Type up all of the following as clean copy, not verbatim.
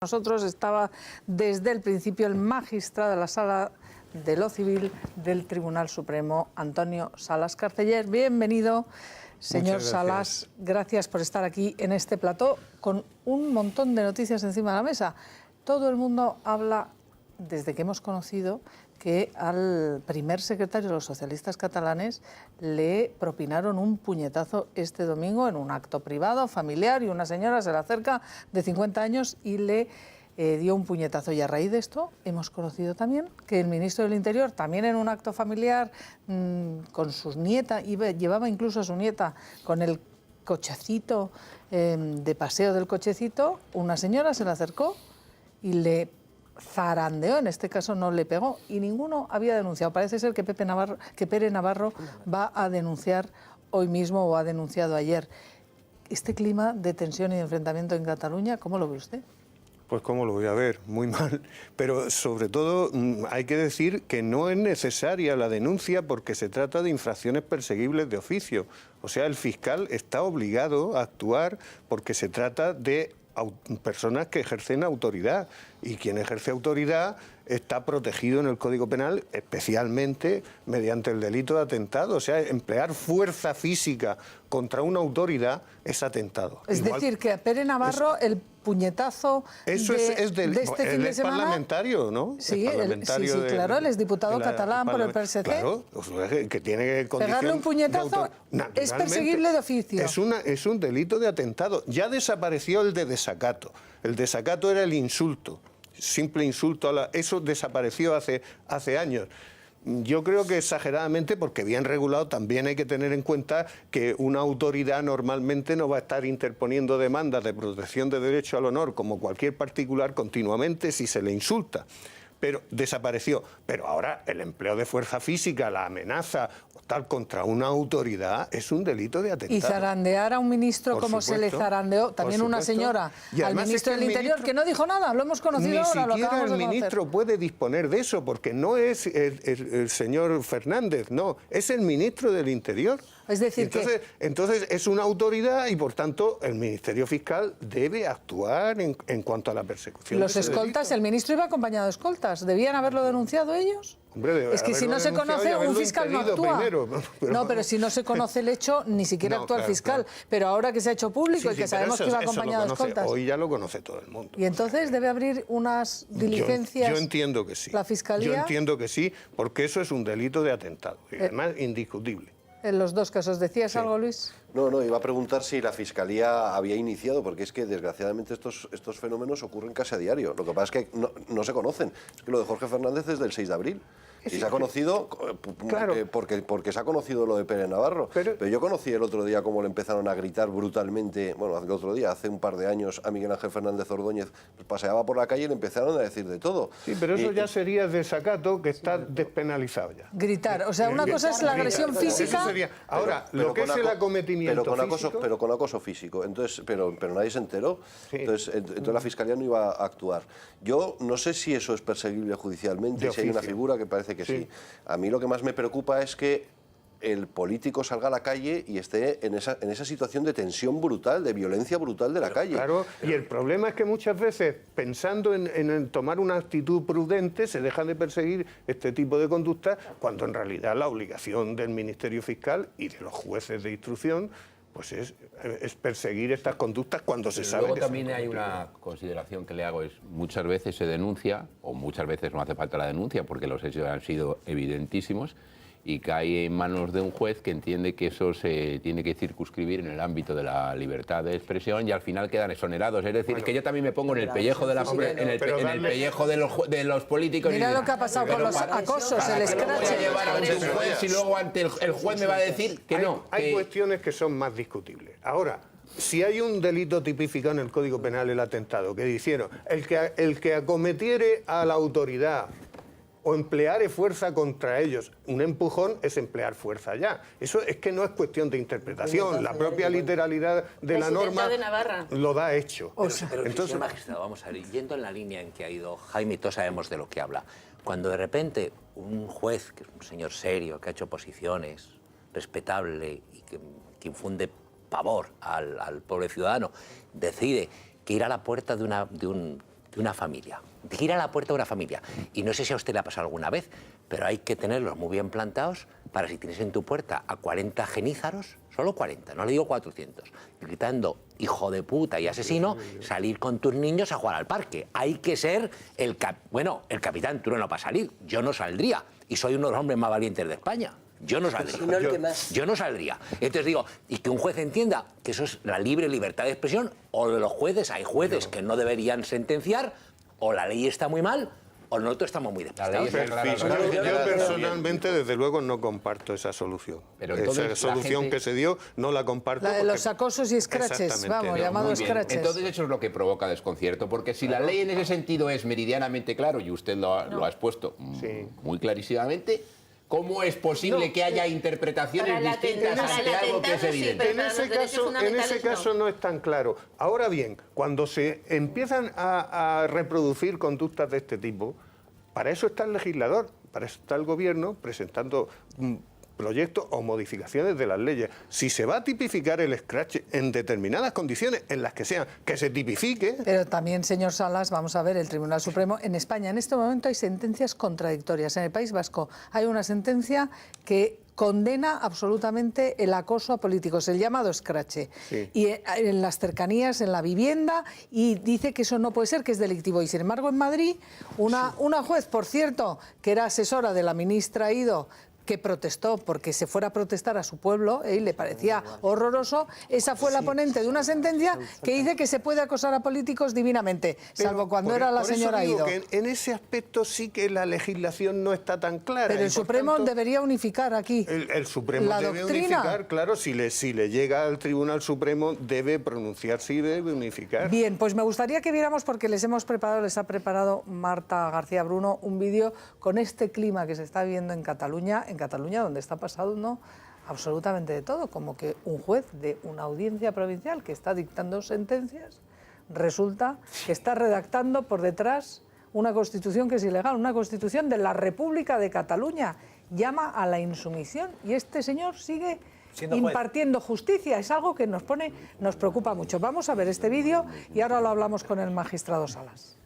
Nosotros estaba desde el principio el magistrado de la Sala de lo Civil del Tribunal Supremo, Antonio Salas Carceller. Bienvenido, señor Salas. Gracias por estar aquí en este plató con un montón de noticias encima de la mesa. Todo el mundo habla, desde que hemos conocido, que al primer secretario de los socialistas catalanes le propinaron un puñetazo este domingo en un acto privado, familiar, y una señora se le acerca de 50 años y le dio un puñetazo. Y a raíz de esto hemos conocido también que el ministro del Interior, también en un acto familiar, con sus nietas, llevaba incluso a su nieta con el cochecito de paseo del cochecito, una señora se le acercó y le zarandeó, en este caso no le pegó, y ninguno había denunciado. Parece ser que Pere Navarro va a denunciar hoy mismo o ha denunciado ayer. Este clima de tensión y de enfrentamiento en Cataluña, ¿cómo lo ve usted? Pues cómo lo voy a ver, muy mal. Pero sobre todo hay que decir que no es necesaria la denuncia porque se trata de infracciones perseguibles de oficio. O sea, el fiscal está obligado a actuar porque se trata de personas que ejercen autoridad, y quien ejerce autoridad está protegido en el Código Penal, especialmente mediante el delito de atentado. O sea, emplear fuerza física contra una autoridad es atentado. Es decir, que a Pere Navarro el puñetazo de este fin de semana... parlamentario, ¿no? Sí, claro, él es diputado catalán por el PSC. Claro, que tiene condición... Pegarle un puñetazo es perseguible de oficio. Es un delito de atentado. Ya desapareció el de desacato. El desacato era el insulto, simple insulto. Eso desapareció hace años. Yo creo que exageradamente, porque bien regulado también hay que tener en cuenta que una autoridad normalmente no va a estar interponiendo demandas de protección de derecho al honor como cualquier particular continuamente si se le insulta. Pero desapareció. Pero ahora el empleo de fuerza física, la amenaza tal contra una autoridad es un delito de atentado. Y zarandear a un ministro como se le zarandeó también una señora al ministro del Interior, que no dijo nada, lo hemos conocido ahora, lo acabamos de conocer. Ni siquiera el ministro puede disponer de eso, porque no es el señor Fernández, no, es el ministro del Interior. Es decir, entonces es una autoridad y, por tanto, el Ministerio Fiscal debe actuar en cuanto a la persecución. Los escoltas, el ministro iba acompañado de escoltas, ¿debían haberlo denunciado ellos? Hombre, es que si no se conoce, un fiscal no actúa. No, pero si no se conoce el hecho, ni siquiera actúa el fiscal. Pero ahora que se ha hecho público y que sabemos que iba acompañado de escoltas... Hoy ya lo conoce todo el mundo. Y entonces debe abrir unas diligencias... Yo entiendo que sí. ¿La Fiscalía? Yo entiendo que sí, porque eso es un delito de atentado, y además indiscutible. En los dos casos. ¿Decías algo, Luis? No, iba a preguntar si la Fiscalía había iniciado, porque es que desgraciadamente estos fenómenos ocurren casi a diario. Lo que pasa es que no se conocen. Es que lo de Jorge Fernández es del 6 de abril. Y se ha conocido, claro, porque se ha conocido lo de Pere Navarro. Pero yo conocí el otro día cómo le empezaron a gritar brutalmente, bueno, el otro día, hace un par de años, a Miguel Ángel Fernández Ordóñez, pues paseaba por la calle y le empezaron a decir de todo. Sí, pero eso ya sería desacato, que está despenalizado ya. Gritar, o sea, una cosa es la agresión física... Eso sería, ahora, lo que es el acometimiento físico... Pero con acoso físico, entonces, pero nadie se enteró, sí. Entonces la Fiscalía no iba a actuar. Yo no sé si eso es perseguible judicialmente, si hay una figura que parece que sí. A mí lo que más me preocupa es que el político salga a la calle y esté en esa situación de tensión brutal, de violencia brutal de la calle. Claro, y el problema es que muchas veces, pensando en tomar una actitud prudente, se deja de perseguir este tipo de conductas, cuando en realidad la obligación del Ministerio Fiscal y de los jueces de instrucción pues es perseguir estas conductas cuando se sabe. Luego también hay una consideración que le hago, es muchas veces se denuncia, o muchas veces no hace falta la denuncia, porque los hechos han sido evidentísimos, y cae en manos de un juez que entiende que eso se tiene que circunscribir en el ámbito de la libertad de expresión y al final quedan exonerados. Es decir, que yo también me pongo en el pellejo de pellejo de los políticos. Mira lo que ha pasado con los acosos, el escrache. Llevar ante un juez y luego ante el juez me va a decir que no. Hay cuestiones que son más discutibles. Ahora, si hay un delito tipificado en el Código Penal, el atentado, que dijeron, el que acometiere a la autoridad o emplear fuerza contra ellos. Un empujón es emplear fuerza ya. Eso es que no es cuestión de interpretación. La propia literalidad de la norma lo da hecho. Pero entonces, señor magistrado, vamos a ver, yendo en la línea en que ha ido Jaime, y todos sabemos de lo que habla. Cuando de repente un juez, que es un señor serio, que ha hecho posiciones, respetable y que infunde pavor al pobre ciudadano, decide que ir a la puerta de un de una familia, de ir a la puerta de una familia. Y no sé si a usted le ha pasado alguna vez, pero hay que tenerlos muy bien plantados para si tienes en tu puerta a 40 genízaros, solo 40, no le digo 400, gritando hijo de puta y asesino, salir con tus niños a jugar al parque. Hay que ser el capitán Trueno no para salir. Yo no saldría y soy uno de los hombres más valientes de España. Yo no saldría. Yo no saldría. Entonces digo, y que un juez entienda que eso es la libre libertad de expresión, o de los jueces, hay jueces que no deberían sentenciar, o la ley está muy mal, o nosotros estamos muy despistados. Yo personalmente, desde luego, no comparto esa solución. Pero entonces, esa solución que se dio, no la comparto. La de los acosos y scratches, vamos, llamados scratches. Entonces eso es lo que provoca desconcierto, porque si la ley en ese sentido es meridianamente claro, y usted lo ha expuesto muy clarísimamente, ¿cómo es posible que haya interpretaciones distintas ante algo que es evidente? En ese caso no es tan claro. Ahora bien, cuando se empiezan a reproducir conductas de este tipo, para eso está el legislador, para eso está el gobierno presentando proyectos o modificaciones de las leyes. Si se va a tipificar el scratch en determinadas condiciones, en las que sean, que se tipifique. Pero también, señor Salas, vamos a ver, el Tribunal Supremo, en España en este momento hay sentencias contradictorias. En el País Vasco hay una sentencia que condena absolutamente el acoso a políticos, el llamado escrache, y en las cercanías, en la vivienda, y dice que eso no puede ser, que es delictivo. Y sin embargo, en Madrid, una juez, por cierto, que era asesora de la ministra Ido, que protestó porque se fuera a protestar a su pueblo y le parecía horroroso, esa fue la ponente de una sentencia que dice que se puede acosar a políticos divinamente, salvo cuando era la señora Ido. En ese aspecto sí que la legislación no está tan clara. Pero el Supremo debería unificar aquí el Supremo la debe doctrina. Unificar, claro, si le llega al Tribunal Supremo debe pronunciarse y debe unificar. Bien, pues me gustaría que viéramos, porque les ha preparado Marta García Bruno un vídeo con este clima que se está viviendo en Cataluña, donde está pasando absolutamente de todo, como que un juez de una audiencia provincial que está dictando sentencias, resulta que está redactando por detrás una constitución que es ilegal, una constitución de la República de Cataluña, llama a la insumisión, y este señor sigue impartiendo justicia. Es algo que nos preocupa mucho. Vamos a ver este vídeo y ahora lo hablamos con el magistrado Salas.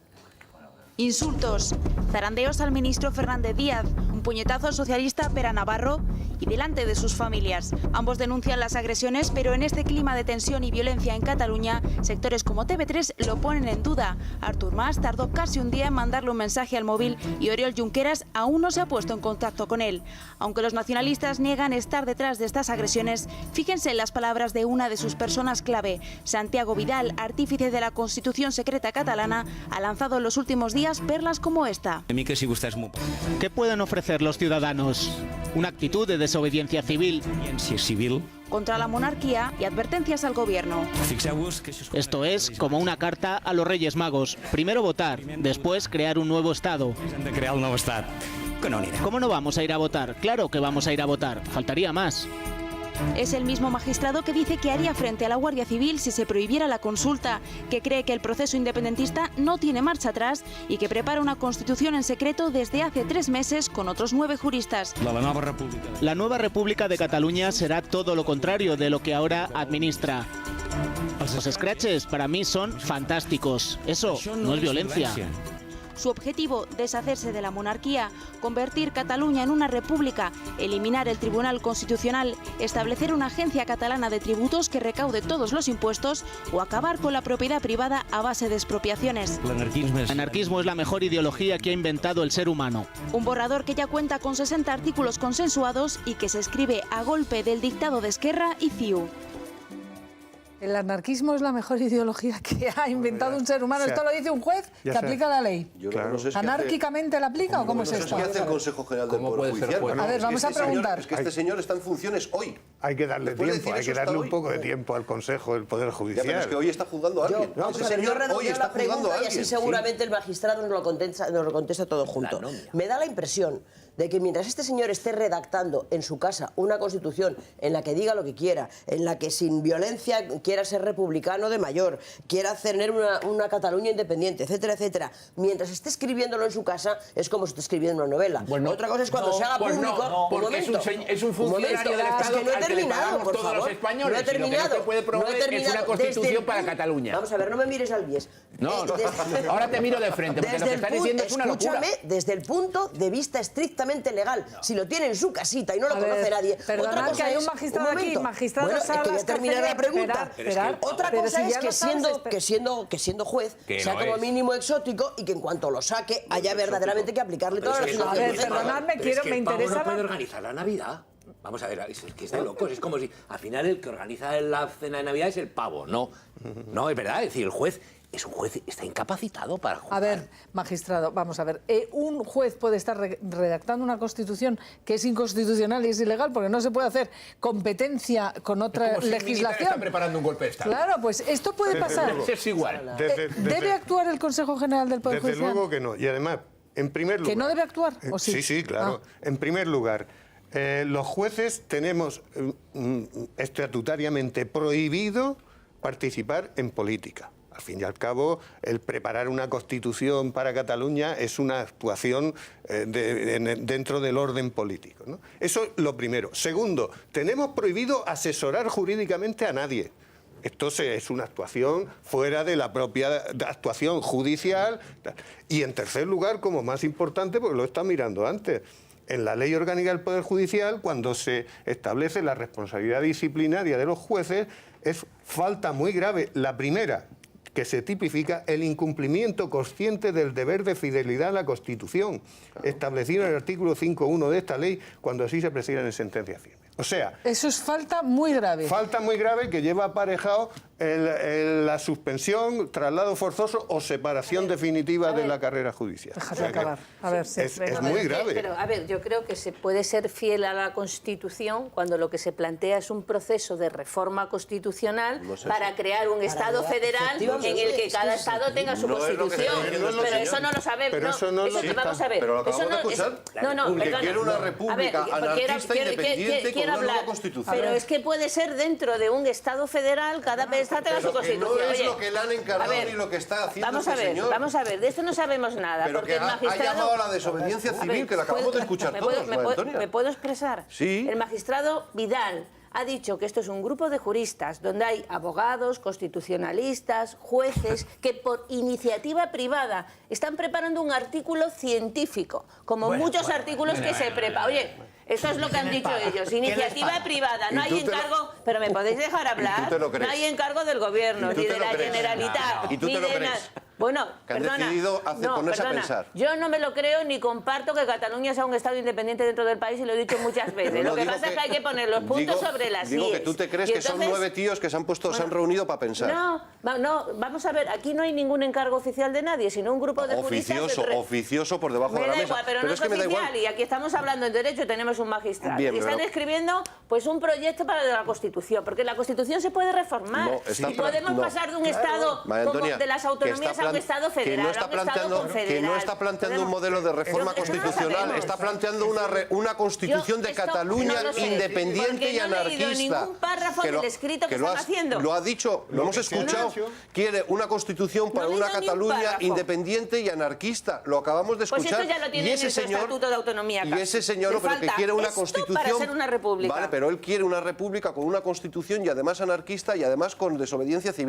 Insultos, zarandeos al ministro Fernández Díaz, un puñetazo socialista a Pere Navarro y delante de sus familias. Ambos denuncian las agresiones, pero en este clima de tensión y violencia en Cataluña, sectores como TV3 lo ponen en duda. Artur Mas tardó casi un día en mandarle un mensaje al móvil y Oriol Junqueras aún no se ha puesto en contacto con él. Aunque los nacionalistas niegan estar detrás de estas agresiones, fíjense en las palabras de una de sus personas clave. Santiago Vidal, artífice de la Constitución secreta catalana, ha lanzado en los últimos días perlas como esta. ¿Qué pueden ofrecer los ciudadanos? Una actitud de desobediencia civil Contra la monarquía y advertencias al gobierno. Esto es como una carta a los Reyes Magos. Primero votar, después crear un nuevo Estado. ¿Cómo no vamos a ir a votar? Claro que vamos a ir a votar. Faltaría más. Es el mismo magistrado que dice que haría frente a la Guardia Civil si se prohibiera la consulta, que cree que el proceso independentista no tiene marcha atrás y que prepara una constitución en secreto desde hace 3 meses con otros 9 juristas. La nueva República de Cataluña será todo lo contrario de lo que ahora administra. Los scratches para mí son fantásticos. Eso no es violencia. Su objetivo, deshacerse de la monarquía, convertir Cataluña en una república, eliminar el Tribunal Constitucional, establecer una agencia catalana de tributos que recaude todos los impuestos o acabar con la propiedad privada a base de expropiaciones. El anarquismo es la mejor ideología que ha inventado el ser humano. Un borrador que ya cuenta con 60 artículos consensuados y que se escribe a golpe del dictado de Esquerra y CiU. El anarquismo es la mejor ideología que ha inventado un ser humano. Esto lo dice un juez que aplica la ley. ¿Anárquicamente la aplica o cómo es esto? ¿Qué hace el Consejo General del Poder Judicial? A ver, vamos a preguntar. Es que este señor está en funciones hoy. Hay que darle tiempo, hay que darle un poco de tiempo al Consejo del Poder Judicial. Ya, pero es que hoy está juzgando a alguien. Ese señor hoy está juzgando a alguien. Y así seguramente el magistrado nos lo contesta todo junto. Me da la impresión de que mientras este señor esté redactando en su casa una constitución en la que diga lo que quiera, en la que sin violencia quiera ser republicano de mayor, quiera tener una Cataluña independiente, etcétera, etcétera, mientras esté escribiéndolo en su casa, es como si esté escribiendo una novela. Bueno, otra cosa es cuando se haga público... porque es un funcionario del Estado al que le pagamos todos los españoles. No he terminado. Y lo que no se puede promover es una constitución para Cataluña. Vamos a ver, no me mires al bies. No, ahora te miro de frente, porque lo que estás diciendo es una locura. Escúchame, desde el punto de vista estrictamente legal, si lo tiene en su casita y no lo conoce nadie... Perdonad que hay un magistrado aquí, magistrado bueno, Salas, es que voy a terminar la pregunta. Otra cosa es que siendo juez sea como mínimo exótico y que en cuanto lo saque haya verdaderamente que aplicarle todas las A ver, perdonadme, me interesa... no puede organizar la Navidad. Vamos a ver, es que es de locos. Es como si al final el que organiza la cena de Navidad es el pavo. No, no, es verdad. Es decir, el juez es un juez, está incapacitado para juzgar. A ver, magistrado, vamos a ver. Un juez puede estar redactando una constitución que es inconstitucional y es ilegal porque no se puede hacer competencia con otra como si legislación. Está preparando un golpe de Estado. Claro, pues esto puede pasar. Es igual. ¿Debe actuar el Consejo General del Poder Judicial? Desde luego que no. Y además, en primer lugar... ¿Que no debe actuar? ¿O sí? Sí, claro. En primer lugar, los jueces tenemos estatutariamente prohibido participar en política. Al fin y al cabo, el preparar una constitución para Cataluña es una actuación dentro del orden político, ¿no? Eso es lo primero. Segundo, tenemos prohibido asesorar jurídicamente a nadie. Esto es una actuación fuera de la propia actuación judicial. Y en tercer lugar, como más importante, porque lo he estado mirando antes, en la Ley Orgánica del Poder Judicial, cuando se establece la responsabilidad disciplinaria de los jueces, es falta muy grave. La primera, que se tipifica el incumplimiento consciente del deber de fidelidad a la Constitución, establecido en el artículo 5.1 de esta ley, cuando así se prescriben en sentencia firme. O sea... Eso es falta muy grave. Falta muy grave que lleva aparejado la suspensión, traslado forzoso o separación definitiva de la carrera judicial. Déjate acabar. A ver, sí, es muy grave. Pero, a ver, yo creo que se puede ser fiel a la Constitución cuando lo que se plantea es un proceso de reforma constitucional para crear un Estado federal en el que cada Estado tenga su Constitución. Pero eso no lo sabemos. Pero eso no lo vamos a ver. Pero lo acabamos de escuchar. Porque quiere una república anarquista independiente con una nueva Constitución. Pero es que puede ser dentro de un Estado federal, cada Estado tenga su Constitución. No es lo que le han encargado ni lo que está haciendo este señor. Vamos a ver, de esto no sabemos nada. Pero porque que el magistrado ha llamado a la desobediencia civil, que la acabamos de escuchar todos, ¿no, Antonia? ¿Me puedo expresar? Sí. El magistrado Vidal ha dicho que esto es un grupo de juristas donde hay abogados, constitucionalistas, jueces, que por iniciativa privada están preparando un artículo científico, como muchos artículos que se preparan. Oye, eso es lo que han dicho ellos, iniciativa privada, no hay encargo, pero me podéis dejar hablar, no hay encargo del gobierno, ni de la Generalitat, ¿Y tú te lo crees? Bueno, que han decidido ponerse a pensar. Yo no me lo creo ni comparto que Cataluña sea un Estado independiente dentro del país y lo he dicho muchas veces. Lo que pasa es que hay que poner los puntos sobre las Digo íes. que tú te crees que son 9 tíos que se han reunido para pensar. No, vamos a ver, aquí no hay ningún encargo oficial de nadie, sino un grupo de juristas... Oficioso por debajo de la mesa. Igual, pero no es que oficial, y aquí estamos hablando en derecho y tenemos un magistrado. Bien, y están escribiendo pues un proyecto para la Constitución, porque la Constitución se puede reformar. Y podemos pasar de un Estado de las autonomías a un Estado federal. Que no está planteando un modelo de reforma constitucional, está planteando una constitución de Cataluña independiente y anarquista. No he leído ningún párrafo del escrito que están haciendo. Lo ha dicho, lo hemos escuchado. Quiere una constitución para una Cataluña independiente y anarquista. Lo acabamos de escuchar. Pues eso ya lo tiene en su Estatuto de Autonomía. Y ese señor, pero que quiere una constitución para ser una república. Vale, pero él quiere una república con una constitución y además anarquista y además con desobediencia civil.